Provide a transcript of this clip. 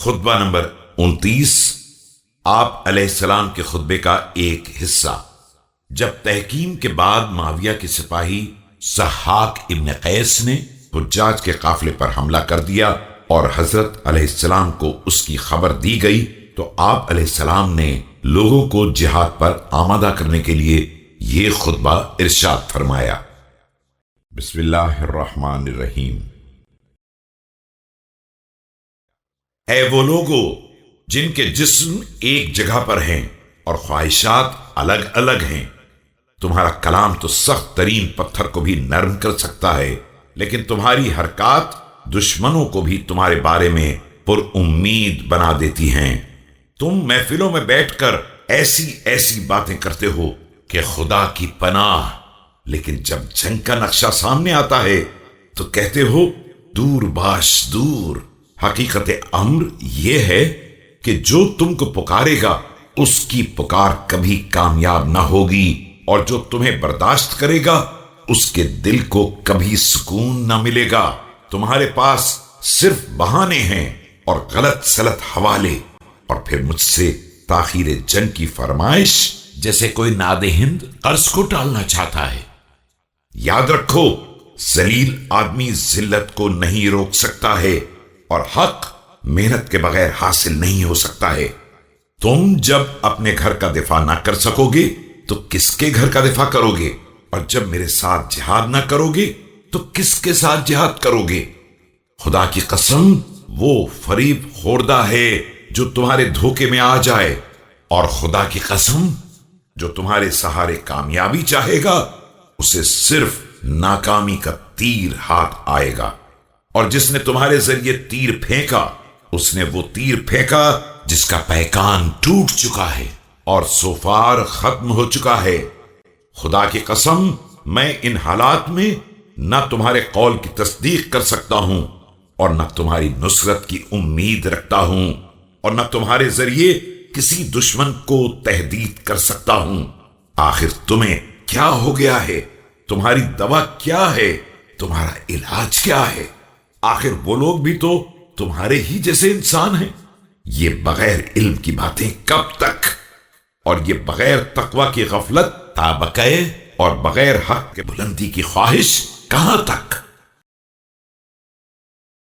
خطبہ نمبر 29، آپ علیہ السلام کے خطبے کا ایک حصہ۔ جب تحکیم کے بعد معاویہ کے سپاہی ضحاک ابن قیس نے حجاج کے قافلے پر حملہ کر دیا اور حضرت علیہ السلام کو اس کی خبر دی گئی تو آپ علیہ السلام نے لوگوں کو جہاد پر آمادہ کرنے کے لیے یہ خطبہ ارشاد فرمایا۔ بسم اللہ الرحمن الرحیم۔ اے وہ لوگو جن کے جسم ایک جگہ پر ہیں اور خواہشات الگ الگ ہیں، تمہارا کلام تو سخت ترین پتھر کو بھی نرم کر سکتا ہے، لیکن تمہاری حرکات دشمنوں کو بھی تمہارے بارے میں پر امید بنا دیتی ہیں۔ تم محفلوں میں بیٹھ کر ایسی ایسی باتیں کرتے ہو کہ خدا کی پناہ، لیکن جب جنگ کا نقشہ سامنے آتا ہے تو کہتے ہو دور باش دور۔ حقیقت امر یہ ہے کہ جو تم کو پکارے گا اس کی پکار کبھی کامیاب نہ ہوگی، اور جو تمہیں برداشت کرے گا اس کے دل کو کبھی سکون نہ ملے گا۔ تمہارے پاس صرف بہانے ہیں اور غلط سلط حوالے، اور پھر مجھ سے تاخیر جنگ کی فرمائش جیسے کوئی نادہند قرض کو ٹالنا چاہتا ہے۔ یاد رکھو ذلیل آدمی ذلت کو نہیں روک سکتا ہے، اور حق محنت کے بغیر حاصل نہیں ہو سکتا ہے۔ تم جب اپنے گھر کا دفاع نہ کر سکو گے تو کس کے گھر کا دفاع کرو گے؟ اور جب میرے ساتھ جہاد نہ کرو گے تو کس کے ساتھ جہاد کرو گے؟ خدا کی قسم وہ فریب خوردہ ہے جو تمہارے دھوکے میں آ جائے، اور خدا کی قسم جو تمہارے سہارے کامیابی چاہے گا اسے صرف ناکامی کا تیر ہاتھ آئے گا۔ اور جس نے تمہارے ذریعے تیر پھینکا اس نے وہ تیر پھینکا جس کا پیکان ٹوٹ چکا ہے اور سوفار ختم ہو چکا ہے۔ خدا کی قسم میں ان حالات میں نہ تمہارے قول کی تصدیق کر سکتا ہوں اور نہ تمہاری نصرت کی امید رکھتا ہوں، اور نہ تمہارے ذریعے کسی دشمن کو تہدید کر سکتا ہوں۔ آخر تمہیں کیا ہو گیا ہے؟ تمہاری دوا کیا ہے؟ تمہارا علاج کیا ہے؟ آخر وہ لوگ بھی تو تمہارے ہی جیسے انسان ہیں۔ یہ بغیر علم کی باتیں کب تک؟ اور یہ بغیر تقوی کی غفلت تا بقے، اور بغیر حق کے بلندی کی خواہش کہاں تک؟